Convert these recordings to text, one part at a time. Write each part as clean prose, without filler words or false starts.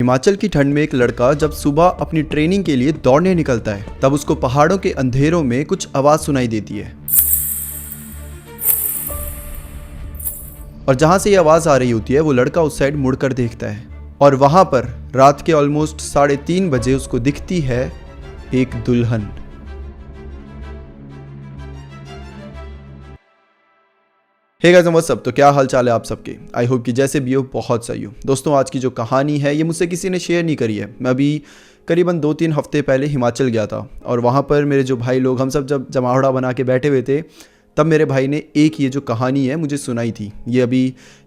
हिमाचल की ठंड में एक लड़का जब सुबह अपनी ट्रेनिंग के लिए दौड़ने निकलता है तब उसको पहाड़ों के अंधेरों में कुछ आवाज सुनाई देती है। और जहां से ये आवाज आ रही होती है वो लड़का उस साइड मुड़कर देखता है और वहां पर रात के ऑलमोस्ट 3:30 बजे उसको दिखती है एक दुल्हन। हे गाइस व्हाट्स अप, तो क्या हाल चाल है आप सबके। आई होप कि जैसे भी हो बहुत सही हो। दोस्तों आज की जो कहानी है ये मुझसे किसी ने शेयर नहीं करी है। मैं अभी करीबन 2-3 हफ्ते पहले हिमाचल गया था और वहाँ पर मेरे जो भाई लोग हम सब जब जमावड़ा बना के बैठे हुए थे तब मेरे भाई ने एक ये जो कहानी है मुझे सुनाई थी। ये अभी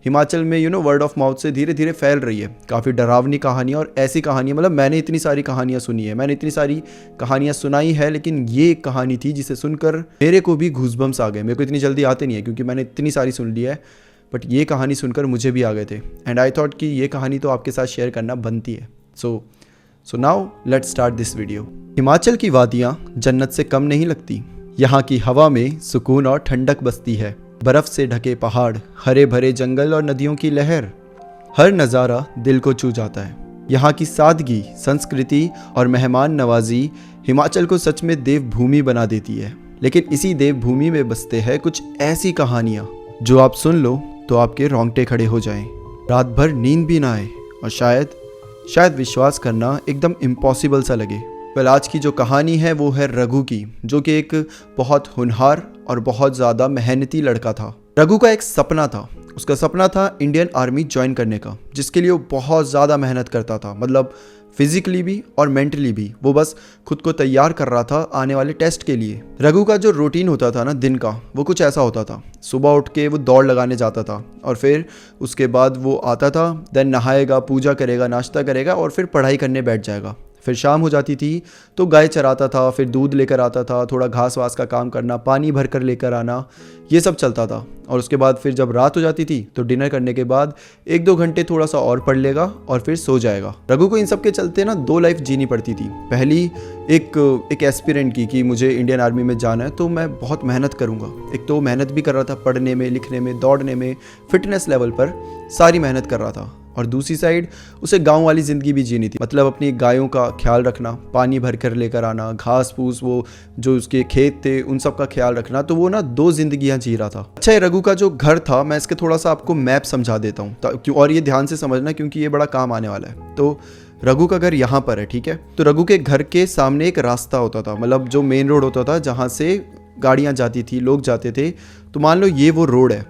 हिमाचल में वर्ड ऑफ माउथ से धीरे धीरे फैल रही है। काफ़ी डरावनी कहानी और ऐसी कहानियाँ, मतलब मैंने इतनी सारी कहानियाँ सुनी है, मैंने इतनी सारी कहानियाँ सुनाई है, लेकिन ये एक कहानी थी जिसे सुनकर मेरे को भी घूसबम्स आ गए। मेरे को इतनी जल्दी आते नहीं है क्योंकि मैंने इतनी सारी सुन ली है, बट ये कहानी सुनकर मुझे भी आ गए थे एंड आई थॉट कि ये कहानी तो आपके साथ शेयर करना बनती है। So now let's start this video. Himachal की वादियाँ जन्नत से कम नहीं लगती। यहाँ की हवा में सुकून और ठंडक बसती है। बर्फ से ढके पहाड़, हरे भरे जंगल और नदियों की लहर, हर नज़ारा दिल को छू जाता है। यहाँ की सादगी, संस्कृति और मेहमान नवाजी हिमाचल को सच में देवभूमि बना देती है। लेकिन इसी देवभूमि में बसते हैं कुछ ऐसी कहानियाँ जो आप सुन लो तो आपके रोंगटे खड़े हो जाएं, रात भर नींद भी ना आए और शायद विश्वास करना एकदम इम्पॉसिबल सा लगे। आज की जो कहानी है वो है रघु की, जो कि एक बहुत होनहार और बहुत ज़्यादा मेहनती लड़का था। रघु का एक सपना था। उसका सपना था इंडियन आर्मी ज्वाइन करने का, जिसके लिए वो बहुत ज़्यादा मेहनत करता था, मतलब फिजिकली भी और मेंटली भी। वो बस खुद को तैयार कर रहा था आने वाले टेस्ट के लिए। रघु का जो रूटीन होता था ना दिन का, वो कुछ ऐसा होता था। सुबह उठ के वो दौड़ लगाने जाता था और फिर उसके बाद वो आता था, देन नहाएगा, पूजा करेगा, नाश्ता करेगा और फिर पढ़ाई करने बैठ जाएगा। फिर शाम हो जाती थी तो गाय चराता था, फिर दूध लेकर आता था, थोड़ा घास वास का काम करना, पानी भर कर लेकर आना, ये सब चलता था। और उसके बाद फिर जब रात हो जाती थी तो डिनर करने के बाद 1-2 घंटे थोड़ा सा और पढ़ लेगा और फिर सो जाएगा। रघु को इन सब के चलते ना 2 लाइफ जीनी पड़ती थी। पहली एक एस्पिरेंट की कि मुझे इंडियन आर्मी में जाना है तो मैं बहुत मेहनत करूँगा। एक तो मेहनत भी कर रहा था, पढ़ने में, लिखने में, दौड़ने में, फिटनेस लेवल पर सारी मेहनत कर रहा था। और दूसरी साइड उसे गांव वाली ज़िंदगी भी जीनी थी, मतलब अपनी गायों का ख्याल रखना, पानी भर कर लेकर आना, घास फूस, वो जो उसके खेत थे उन सब का ख्याल रखना। तो वो ना 2 जिंदगियां जी रहा था। अच्छा, रघु का जो घर था, मैं इसके थोड़ा सा आपको मैप समझा देता हूँ और ये ध्यान से समझना क्योंकि ये बड़ा काम आने वाला है। तो रघु का घर यहाँ पर है, ठीक है। तो रघु के घर के सामने एक रास्ता होता था, मतलब जो मेन रोड होता था जहाँ से गाड़ियाँ जाती थी, लोग जाते थे। तो मान लो ये वो रोड है।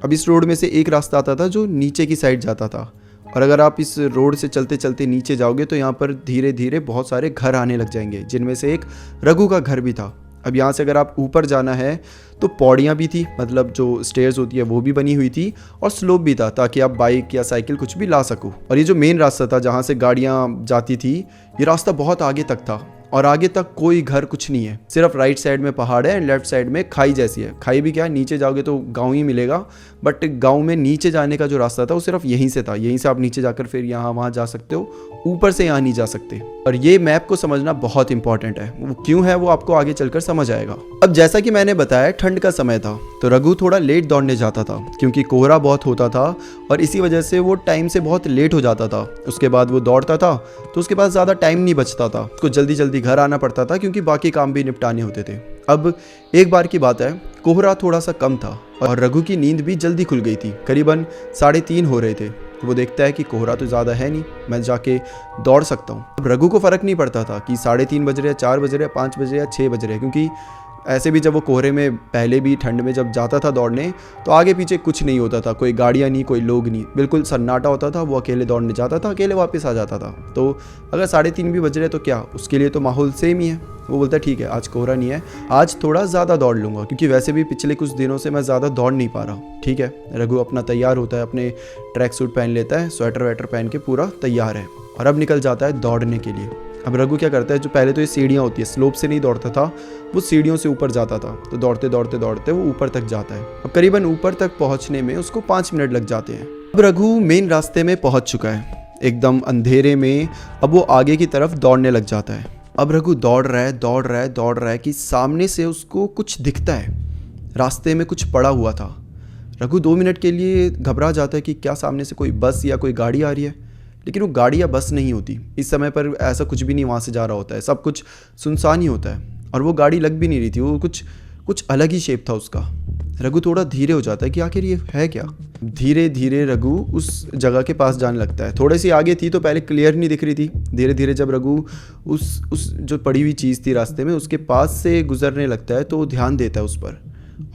अब इस रोड में से एक रास्ता आता था जो नीचे की साइड जाता था, और अगर आप इस रोड से चलते चलते नीचे जाओगे तो यहाँ पर धीरे धीरे बहुत सारे घर आने लग जाएंगे, जिनमें से एक रघु का घर भी था। अब यहाँ से अगर आप ऊपर जाना है तो पौड़ियाँ भी थी, मतलब जो स्टेयर्स होती है वो भी बनी हुई थी, और स्लोप भी था ताकि आप बाइक या साइकिल कुछ भी ला सको। और ये जो मेन रास्ता था जहाँ से गाड़ियाँ जाती थी, ये रास्ता बहुत आगे तक था और आगे तक कोई घर कुछ नहीं है। सिर्फ राइट साइड में पहाड़ है एंड लेफ्ट साइड में खाई जैसी है। खाई भी क्या है, नीचे जाओगे तो गांव ही मिलेगा, बट गांव में नीचे जाने का जो रास्ता था वो सिर्फ यहीं से था। यहीं से आप नीचे जाकर फिर यहाँ वहाँ जा सकते हो, ऊपर से यहाँ नहीं जा सकते। और ये मैप को समझना बहुत इंपॉर्टेंट है। वो क्यों है वो आपको आगे चलकर समझ आएगा। अब जैसा कि मैंने बताया ठंड का समय था तो रघु थोड़ा लेट दौड़ने जाता था क्योंकि कोहरा बहुत होता था और इसी वजह से वो टाइम से बहुत लेट हो जाता था। उसके बाद वो दौड़ता था तो उसके पास ज़्यादा टाइम नहीं बचता था, उसको जल्दी जल्दी घर आना पड़ता था क्योंकि बाकी काम भी निपटाने होते थे। अब एक बार की बात है, कोहरा थोड़ा सा कम था और रघु की नींद भी जल्दी खुल गई थी। करीबन 3:30 हो रहे थे। तो वो देखता है कि कोहरा तो ज़्यादा है नहीं, मैं जाके दौड़ सकता हूँ। अब रघु को फ़र्क नहीं पड़ता था कि 3:30 बज रहे, 4 बज रहे, 5 बज रहे या 6 बज रहे, क्योंकि ऐसे भी जब वो कोहरे में पहले भी ठंड में जब जाता था दौड़ने तो आगे पीछे कुछ नहीं होता था, कोई गाड़ियाँ नहीं, कोई लोग नहीं, बिल्कुल सन्नाटा होता था। वो अकेले दौड़ने जाता था, अकेले वापस आ जाता था। तो अगर 3:30 भी बज रहे तो क्या, उसके लिए तो माहौल सेम ही है। वो बोलता है ठीक है आज कोहरा नहीं है, आज थोड़ा ज़्यादा दौड़ लूँगा क्योंकि वैसे भी पिछले कुछ दिनों से मैं ज़्यादा दौड़ नहीं पा रहा। ठीक है, रघु अपना तैयार होता है, अपने ट्रैक सूट पहन लेता है, स्वेटर वेटर पहन के पूरा तैयार है और अब निकल जाता है दौड़ने के लिए। अब रघु क्या करता है, जो पहले तो ये सीढ़ियाँ होती है, स्लोप से नहीं दौड़ता था, वो सीढ़ियों से ऊपर जाता था। तो दौड़ते दौड़ते दौड़ते वो ऊपर तक जाता है। अब करीबन ऊपर तक पहुँचने में उसको 5 मिनट लग जाते हैं। अब रघु मेन रास्ते में पहुँच चुका है, एकदम अंधेरे में। अब वो आगे की तरफ दौड़ने लग जाता है। अब रघु दौड़ रहा है कि सामने से उसको कुछ दिखता है, रास्ते में कुछ पड़ा हुआ था। रघु 2 मिनट के लिए घबरा जाता है कि क्या सामने से कोई बस या कोई गाड़ी आ रही है, लेकिन वो गाड़ी या बस नहीं होती। इस समय पर ऐसा कुछ भी नहीं वहाँ से जा रहा होता है, सब कुछ सुनसान ही होता है। और वो गाड़ी लग भी नहीं रही थी, वो कुछ अलग ही शेप था उसका। रघु थोड़ा धीरे हो जाता है कि आखिर ये है क्या। धीरे धीरे रघु उस जगह के पास जाने लगता है। थोड़ी सी आगे थी तो पहले क्लियर नहीं दिख रही थी। धीरे धीरे जब रघु उस जो पड़ी हुई चीज़ थी रास्ते में उसके पास से गुजरने लगता है तो वो ध्यान देता है उस पर।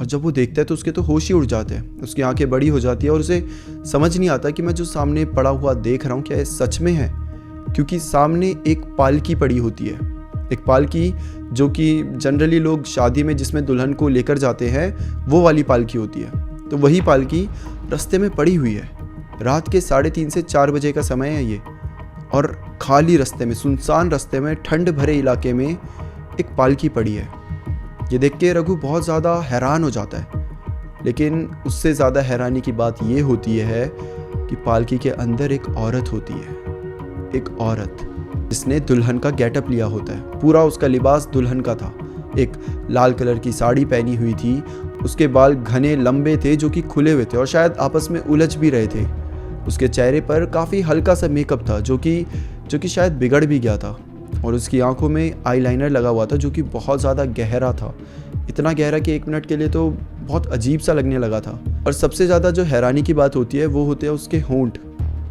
और जब वो देखता है तो उसके तो होश ही उड़ जाते हैं, उसकी आंखें बड़ी हो जाती है और उसे समझ नहीं आता कि मैं जो सामने पड़ा हुआ देख रहा हूँ क्या ये सच में है। क्योंकि सामने एक पालकी पड़ी होती है, एक पालकी जो कि जनरली लोग शादी में जिसमें दुल्हन को लेकर जाते हैं वो वाली पालकी होती है। तो वही पालकी रास्ते में पड़ी हुई है। रात के 3:30 से 4 बजे का समय है ये, और खाली रास्ते में, सुनसान रास्ते में, ठंड भरे इलाके में एक पालकी पड़ी है। ये देख के रघु बहुत ज़्यादा हैरान हो जाता है। लेकिन उससे ज़्यादा हैरानी की बात ये होती है कि पालकी के अंदर एक औरत होती है, एक औरत जिसने दुल्हन का गेटअप लिया होता है। पूरा उसका लिबास दुल्हन का था। एक लाल कलर की साड़ी पहनी हुई थी, उसके बाल घने लंबे थे जो कि खुले हुए थे और शायद आपस में उलझ भी रहे थे। उसके चेहरे पर काफ़ी हल्का सा मेकअप था जो कि शायद बिगड़ भी गया था। और उसकी आंखों में आईलाइनर लगा हुआ था जो कि बहुत ज़्यादा गहरा था, इतना गहरा कि 1 मिनट के लिए तो बहुत अजीब सा लगने लगा था। और सबसे ज़्यादा जो हैरानी की बात होती है वो होते हैं उसके होंठ।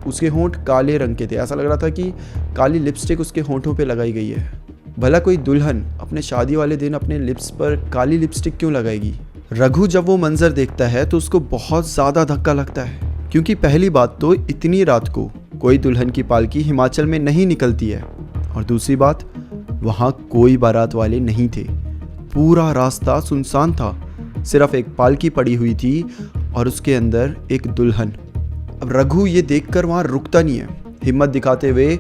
उसके होंठ काले रंग के थे, ऐसा लग रहा था कि काली लिपस्टिक उसके होंठों पे लगाई गई है। भला कोई दुल्हन अपने शादी वाले दिन अपने लिप्स पर काली लिपस्टिक क्यों लगाएगी। रघु जब वो मंजर देखता है तो उसको बहुत ज़्यादा धक्का लगता है, क्योंकि पहली बात तो इतनी रात को कोई दुल्हन की पालकी हिमाचल में नहीं निकलती है, और दूसरी बात वहाँ कोई बारात वाले नहीं थे। पूरा रास्ता सुनसान था, सिर्फ एक पालकी पड़ी हुई थी और उसके अंदर एक दुल्हन। अब रघु ये देखकर वहाँ रुकता नहीं है। हिम्मत दिखाते हुए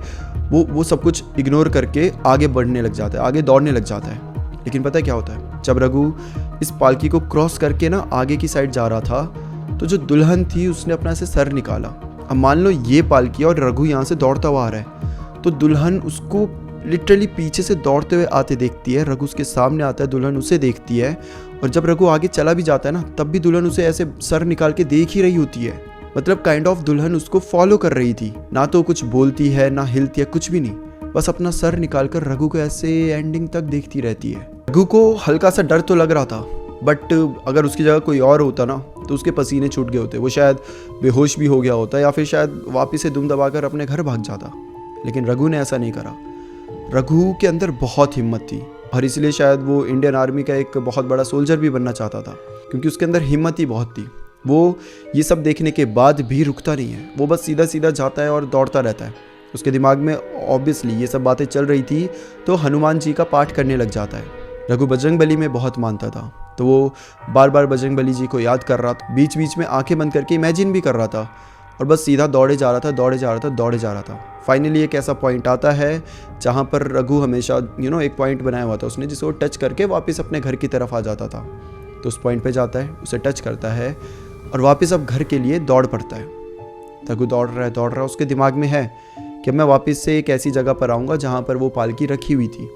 वो सब कुछ इग्नोर करके आगे बढ़ने लग जाता है, आगे दौड़ने लग जाता है। लेकिन पता है क्या होता है, जब रघु इस पालकी को क्रॉस करके ना आगे की साइड जा रहा था तो जो दुल्हन थी उसने अपना से सर निकाला। अब मान लो ये पालकी और रघु यहाँ से दौड़ता हुआ आ रहा है तो दुल्हन उसको लिटरली पीछे से दौड़ते हुए आते देखती है। रघु उसके सामने आता है, दुल्हन उसे देखती है, और जब रघु आगे चला भी जाता है ना तब भी दुल्हन उसे ऐसे सर निकाल के देख ही रही होती है। मतलब काइंड ऑफ दुल्हन उसको फॉलो कर रही थी, ना तो कुछ बोलती है ना हिलती है, कुछ भी नहीं, बस अपना सर निकाल कर रघु को ऐसे एंडिंग तक देखती रहती है। रघु को हल्का सा डर तो लग रहा था, बट अगर उसकी जगह कोई और होता ना तो उसके पसीने छूट गए होते, वो शायद बेहोश भी हो गया होता या फिर शायद वापस से दुम दबाकर अपने घर भाग जाता। लेकिन रघु ने ऐसा नहीं करा। रघु के अंदर बहुत हिम्मत थी और इसलिए शायद वो इंडियन आर्मी का एक बहुत बड़ा सोल्जर भी बनना चाहता था, क्योंकि उसके अंदर हिम्मत ही बहुत थी। वो ये सब देखने के बाद भी रुकता नहीं है, वो बस सीधा सीधा जाता है और दौड़ता रहता है। उसके दिमाग में ऑब्वियसली ये सब बातें चल रही थी तो हनुमान जी का पाठ करने लग जाता है। रघु बजरंगबली में बहुत मानता था तो वो बार बार बजरंगबली जी को याद कर रहा था, बीच बीच में आंखें बंद करके इमेजिन भी कर रहा था और बस सीधा दौड़े जा रहा था। फाइनली एक ऐसा पॉइंट आता है जहाँ पर रघु हमेशा एक पॉइंट बनाया हुआ था उसने, जिसे वो टच करके वापस अपने घर की तरफ आ जाता था। तो उस पॉइंट पे जाता है, उसे टच करता है और वापस अब घर के लिए दौड़ पड़ता है। रघु दौड़ रहा है, उसके दिमाग में है कि मैं वापस से एक ऐसी जगह पर आऊँगा जहाँ पर वो पालकी रखी हुई थी।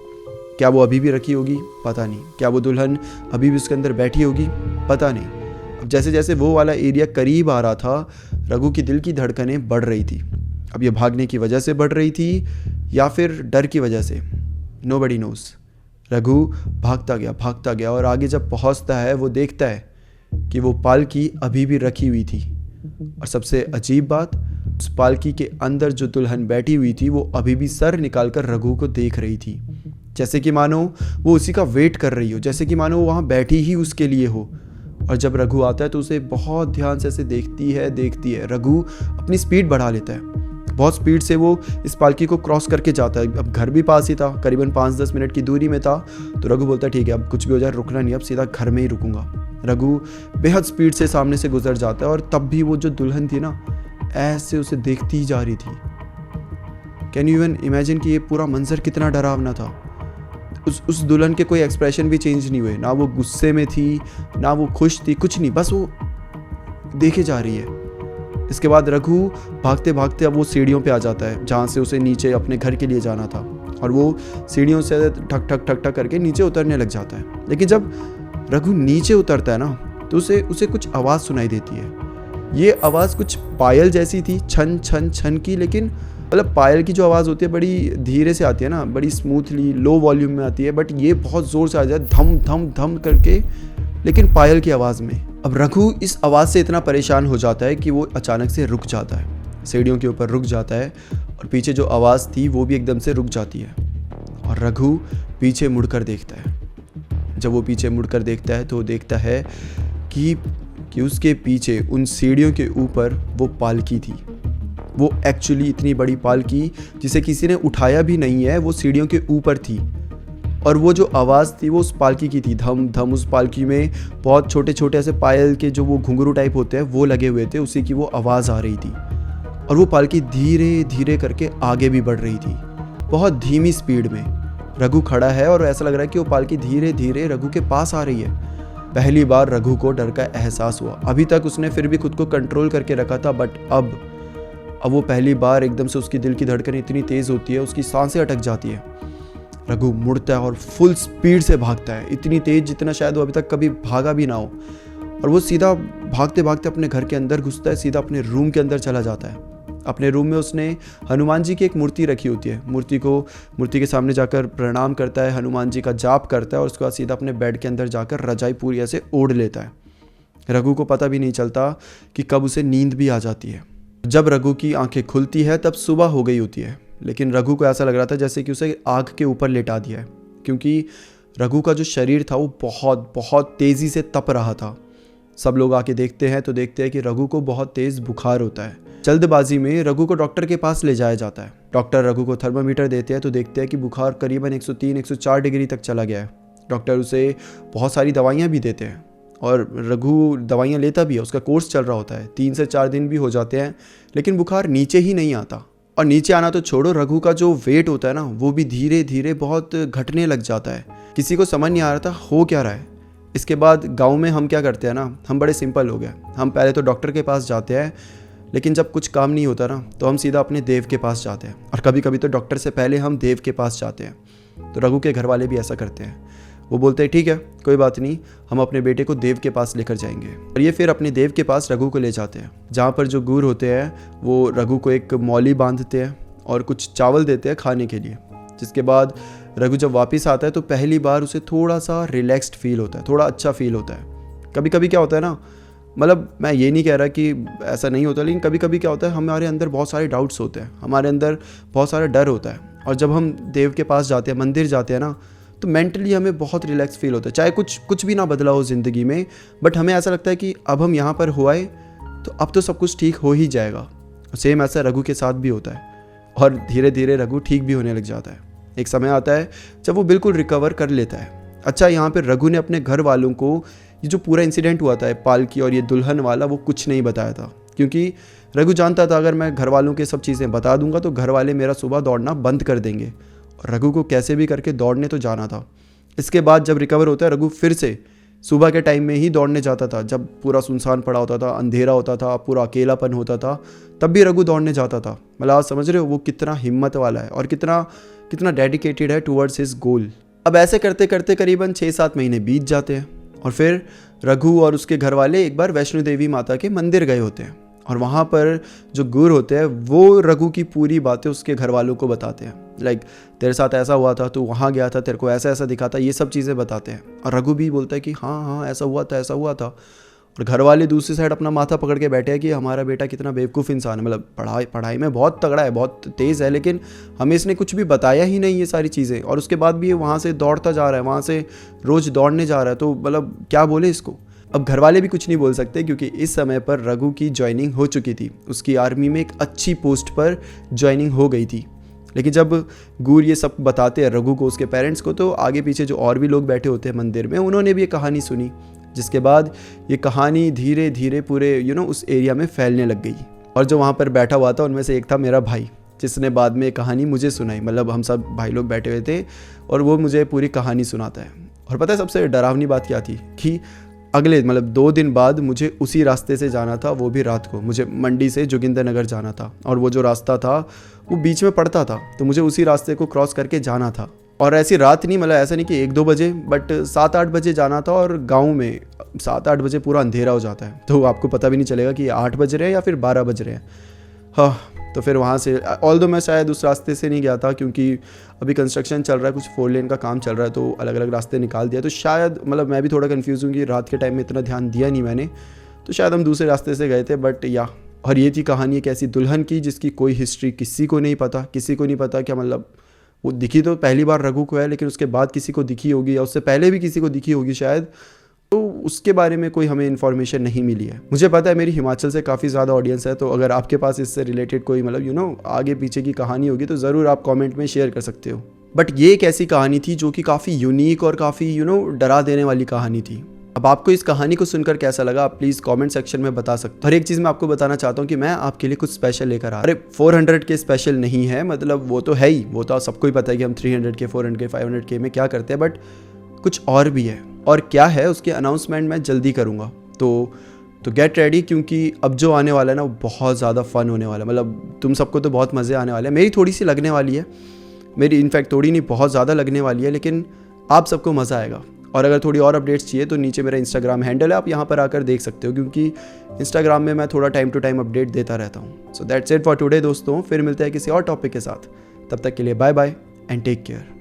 क्या वो अभी भी रखी होगी, पता नहीं। क्या वो दुल्हन अभी भी उसके अंदर बैठी होगी, पता नहीं। अब जैसे जैसे वो वाला एरिया करीब आ रहा था, रघु की दिल की धड़कनें बढ़ रही थी। अब ये भागने की वजह से बढ़ रही थी या फिर डर की वजह से, नोबडी नोज़। रघु भागता गया और आगे जब पहुंचता है वो देखता है कि वो पालकी अभी भी रखी हुई थी। और सबसे अजीब बात, उस पालकी के अंदर जो दुल्हन बैठी हुई थी वो अभी भी सर निकालकर रघु को देख रही थी, जैसे कि मानो वो उसी का वेट कर रही हो, जैसे कि मानो वो वहाँ बैठी ही उसके लिए हो। और जब रघु आता है तो उसे बहुत ध्यान से ऐसे देखती है। रघु अपनी स्पीड बढ़ा लेता है, बहुत स्पीड से वो इस पालकी को क्रॉस करके जाता है। अब घर भी पास ही था, करीबन 5-10 मिनट की दूरी में था। तो रघु बोलता है ठीक है, अब कुछ भी हो जाए रुकना नहीं, अब सीधा घर में ही रुकूंगा। रघु बेहद स्पीड से सामने से गुजर जाता है और तब भी वो जो दुल्हन थी ना ऐसे उसे देखती ही जा रही थी। कैन यू इवन इमेजिन कि ये पूरा मंजर कितना डरावना था। उस दुल्हन के कोई एक्सप्रेशन भी चेंज नहीं हुए, ना वो गुस्से में थी ना वो खुश थी, कुछ नहीं, बस वो देखे जा रही है। इसके बाद रघु भागते भागते अब वो सीढ़ियों पे आ जाता है जहाँ से उसे नीचे अपने घर के लिए जाना था, और वो सीढ़ियों से ठक ठक ठक ठक करके नीचे उतरने लग जाता है। लेकिन जब रघु नीचे उतरता है ना तो उसे कुछ आवाज़ सुनाई देती है। ये आवाज़ कुछ पायल जैसी थी, छन छन छन की, लेकिन मतलब पायल की जो आवाज़ होती है बड़ी धीरे से आती है ना, बड़ी स्मूथली लो वॉल्यूम में आती है, बट ये बहुत ज़ोर से आ जाए धम धम धम करके, लेकिन पायल की आवाज़ में। अब रघु इस आवाज़ से इतना परेशान हो जाता है कि वो अचानक से रुक जाता है, सीढ़ियों के ऊपर रुक जाता है, और पीछे जो आवाज़ थी वो भी एकदम से रुक जाती है। और रघु पीछे मुड़कर देखता है। जब वो पीछे मुड़कर देखता है तो देखता है कि उसके पीछे उन सीढ़ियों के ऊपर वो पालकी थी। वो एक्चुअली इतनी बड़ी पालकी जिसे किसी ने उठाया भी नहीं है, वो सीढ़ियों के ऊपर थी। और वो जो आवाज़ थी वो उस पालकी की थी, धम धम। उस पालकी में बहुत छोटे छोटे ऐसे पायल के जो वो घुंघरू टाइप होते हैं वो लगे हुए थे, उसी की वो आवाज़ आ रही थी। और वो पालकी धीरे धीरे करके आगे भी बढ़ रही थी, बहुत धीमी स्पीड में। रघु खड़ा है और ऐसा लग रहा है कि वो पालकी धीरे धीरे रघु के पास आ रही है। पहली बार रघु को डर का एहसास हुआ। अभी तक उसने फिर भी खुद को कंट्रोल करके रखा था, बट अब वो पहली बार एकदम से उसकी दिल की धड़कन इतनी तेज़ होती है, उसकी सांसें अटक जाती है। रघु मुड़ता है और फुल स्पीड से भागता है, इतनी तेज़ जितना शायद वो अभी तक कभी भागा भी ना हो। और वो सीधा भागते भागते अपने घर के अंदर घुसता है, सीधा अपने रूम के अंदर चला जाता है। अपने रूम में उसने हनुमान जी की एक मूर्ति रखी होती है, मूर्ति के सामने जाकर प्रणाम करता है, हनुमान जी का जाप करता है, और उसके बाद सीधा अपने बेड के अंदर जाकर रजाई पूरी ऐसे ओढ़ लेता है। रघु को पता भी नहीं चलता कि कब उसे नींद भी आ जाती है। जब रघु की आंखें खुलती है तब सुबह हो गई होती है, लेकिन रघु को ऐसा लग रहा था जैसे कि उसे आग के ऊपर लेटा दिया है, क्योंकि रघु का जो शरीर था वो बहुत बहुत तेज़ी से तप रहा था। सब लोग आके देखते हैं तो देखते हैं कि रघु को बहुत तेज़ बुखार होता है। जल्दबाजी में रघु को डॉक्टर के पास ले जाया जाता है। डॉक्टर रघु को थर्मामीटर देते हैं तो देखते हैं कि बुखार करीबन 103-104 डिग्री तक चला गया है। डॉक्टर उसे बहुत सारी दवाइयाँ भी देते हैं और रघु दवाइयाँ लेता भी है, उसका कोर्स चल रहा होता है। 3 से 4 दिन भी हो जाते हैं, लेकिन बुखार नीचे ही नहीं आता। और नीचे आना तो छोड़ो, रघु का जो वेट होता है ना वो भी धीरे धीरे बहुत घटने लग जाता है। किसी को समझ नहीं आ रहा था हो क्या रहा है। इसके बाद गांव में हम क्या करते हैं ना, हम बड़े सिंपल हो गए। हम पहले तो डॉक्टर के पास जाते हैं, लेकिन जब कुछ काम नहीं होता ना तो हम सीधा अपने देव के पास जाते हैं, और कभी कभी तो डॉक्टर से पहले हम देव के पास जाते हैं। तो रघु के घर वाले भी ऐसा करते हैं। वो बोलते हैं ठीक है कोई बात नहीं, हम अपने बेटे को देव के पास लेकर जाएंगे। और ये फिर अपने देव के पास रघु को ले जाते हैं, जहाँ पर जो गुर होते हैं वो रघु को एक मौली बांधते हैं और कुछ चावल देते हैं खाने के लिए। जिसके बाद रघु जब वापस आता है तो पहली बार उसे थोड़ा सा रिलैक्स्ड फील होता है, थोड़ा अच्छा फील होता है। कभी कभी क्या होता है ना, मतलब मैं ये नहीं कह रहा कि ऐसा नहीं होता, लेकिन कभी कभी क्या होता है हमारे अंदर बहुत सारे डाउट्स होते हैं, हमारे अंदर बहुत सारा डर होता है। और जब हम देव के पास जाते हैं, मंदिर जाते हैं ना, तो मेंटली हमें बहुत रिलैक्स फील होता है। चाहे कुछ भी ना बदला हो ज़िंदगी में, बट हमें ऐसा लगता है कि अब हम यहाँ पर हुआ है तो अब तो सब कुछ ठीक हो ही जाएगा। सेम ऐसा रघु के साथ भी होता है, और धीरे धीरे रघु ठीक भी होने लग जाता है। एक समय आता है जब वो बिल्कुल रिकवर कर लेता है। अच्छा, यहाँ पर रघु ने अपने घर वालों को ये जो पूरा इंसिडेंट हुआ था पालकी और ये दुल्हन वाला, वो कुछ नहीं बताया था, क्योंकि रघु जानता था अगर मैं घर वालों के सब चीज़ें बता दूंगा तो घर वाले मेरा सुबह दौड़ना बंद कर देंगे। और रघु को कैसे भी करके दौड़ने तो जाना था। इसके बाद जब रिकवर होता है रघु फिर से सुबह के टाइम में ही दौड़ने जाता था, जब पूरा सुनसान पड़ा होता था, अंधेरा होता था, पूरा अकेलापन होता था, तब भी रघु दौड़ने जाता था। मतलब आप समझ रहे हो वो कितना हिम्मत वाला है और कितना डेडिकेटेड है टुवर्ड्स हिज गोल। अब ऐसे करते करते करीबन 6-7 महीने बीत जाते हैं, और फिर रघु और उसके घर वाले एक बार वैष्णो देवी माता के मंदिर गए होते हैं। और वहाँ पर जो गुरु होते हैं वो रघु की पूरी बातें उसके घर वालों को बताते हैं। लाइक तेरे साथ ऐसा हुआ था, तू वहाँ गया था, तेरे को ऐसा ऐसा दिखा था, ये सब चीज़ें बताते हैं। और रघु भी बोलता है कि हाँ ऐसा हुआ था। और घर वाले दूसरी साइड अपना माथा पकड़ के बैठे हैं कि हमारा बेटा कितना बेवकूफ़ इंसान है, मतलब पढ़ाई में बहुत तगड़ा है, बहुत तेज़ है, लेकिन हमें इसने कुछ भी बताया ही नहीं ये सारी चीज़ें। और उसके बाद भी ये वहाँ से दौड़ता जा रहा है, वहाँ से रोज़ दौड़ने जा रहा है, तो मतलब क्या बोले इसको। अब घर वाले भी कुछ नहीं बोल सकते, क्योंकि इस समय पर रघु की ज्वाइनिंग हो चुकी थी, उसकी आर्मी में एक अच्छी पोस्ट पर ज्वाइनिंग हो गई थी। लेकिन जब गुरु ये सब बताते हैं रघु को, उसके पेरेंट्स को, तो आगे पीछे जो और भी लोग बैठे होते हैं मंदिर में, उन्होंने भी ये कहानी सुनी। जिसके बाद ये कहानी धीरे धीरे पूरे उस एरिया में फैलने लग गई। और जो वहाँ पर बैठा हुआ था उनमें से एक था मेरा भाई, जिसने बाद में ये कहानी मुझे सुनाई। मतलब हम सब भाई लोग बैठे हुए थे और वो मुझे पूरी कहानी सुनाता है। और पता है सबसे डरावनी बात क्या थी, कि अगले 2 दिन बाद मुझे उसी रास्ते से जाना था, वो भी रात को। मुझे मंडी से जोगिंदर नगर जाना था, और वो जो रास्ता था वो बीच में पड़ता था, तो मुझे उसी रास्ते को क्रॉस करके जाना था। और ऐसी रात नहीं, मतलब ऐसा नहीं कि 1-2 बजे, बट 7-8 बजे जाना था। और गांव में 7-8 बजे पूरा अंधेरा हो जाता है, तो आपको पता भी नहीं चलेगा कि 8 बज रहे हैं या फिर 12 बज रहे हैं। हाँ, तो फिर वहाँ से ऑल्दो मैं शायद उस रास्ते से नहीं गया था क्योंकि अभी कंस्ट्रक्शन चल रहा है, कुछ 4 लेन का काम चल रहा है, तो अलग अलग रास्ते निकाल दिया। तो शायद मतलब मैं भी थोड़ा कन्फ्यूज़ हूँ कि रात के टाइम में इतना ध्यान दिया नहीं मैंने, तो शायद हम दूसरे रास्ते से गए थे। बट या और ये थी कहानी एक ऐसी दुल्हन की जिसकी कोई हिस्ट्री किसी को नहीं पता, किसी को नहीं पता क्या मतलब वो दिखी तो पहली बार रघु को है, लेकिन उसके बाद किसी को दिखी होगी या उससे पहले भी किसी को दिखी होगी शायद, तो उसके बारे में कोई हमें इन्फॉर्मेशन नहीं मिली है। मुझे पता है मेरी हिमाचल से काफ़ी ज़्यादा ऑडियंस है, तो अगर आपके पास इससे रिलेटेड कोई मतलब आगे पीछे की कहानी होगी तो ज़रूर आप कमेंट में शेयर कर सकते हो। बट ये एक ऐसी कहानी थी जो कि काफ़ी यूनिक और काफ़ी डरा देने वाली कहानी थी। अब आपको इस कहानी को सुनकर कैसा लगा आप प्लीज़ कमेंट सेक्शन में बता सकते हो। हर एक चीज़ मैं आपको बताना चाहता हूँ कि मैं आपके लिए कुछ स्पेशल लेकर आ रहा हूँ। 400 के स्पेशल नहीं है, मतलब वो तो है ही, वो तो सबको ही पता है कि हम 300 के 400 के 500 के में क्या करते हैं, बट कुछ और भी है। और क्या है उसके अनाउंसमेंट मैं जल्दी करूँगा, तो गेट रेडी, क्योंकि अब जो आने वाला है ना वो बहुत ज़्यादा फन होने वाला है। मतलब तुम सबको तो बहुत मज़े आने वाले हैं, मेरी थोड़ी सी लगने वाली है, मेरी इनफैक्ट थोड़ी नहीं बहुत ज़्यादा लगने वाली है, लेकिन आप सबको मज़ा आएगा। और अगर थोड़ी और अपडेट्स चाहिए तो नीचे मेरा इंस्टाग्राम हैंडल है, आप यहाँ पर आकर देख सकते हो, क्योंकि इंस्टाग्राम में मैं थोड़ा टाइम टू टाइम अपडेट देता रहता हूँ। So that's it for today दोस्तों, फिर मिलते हैं किसी और टॉपिक के साथ। तब तक के लिए bye bye and take care.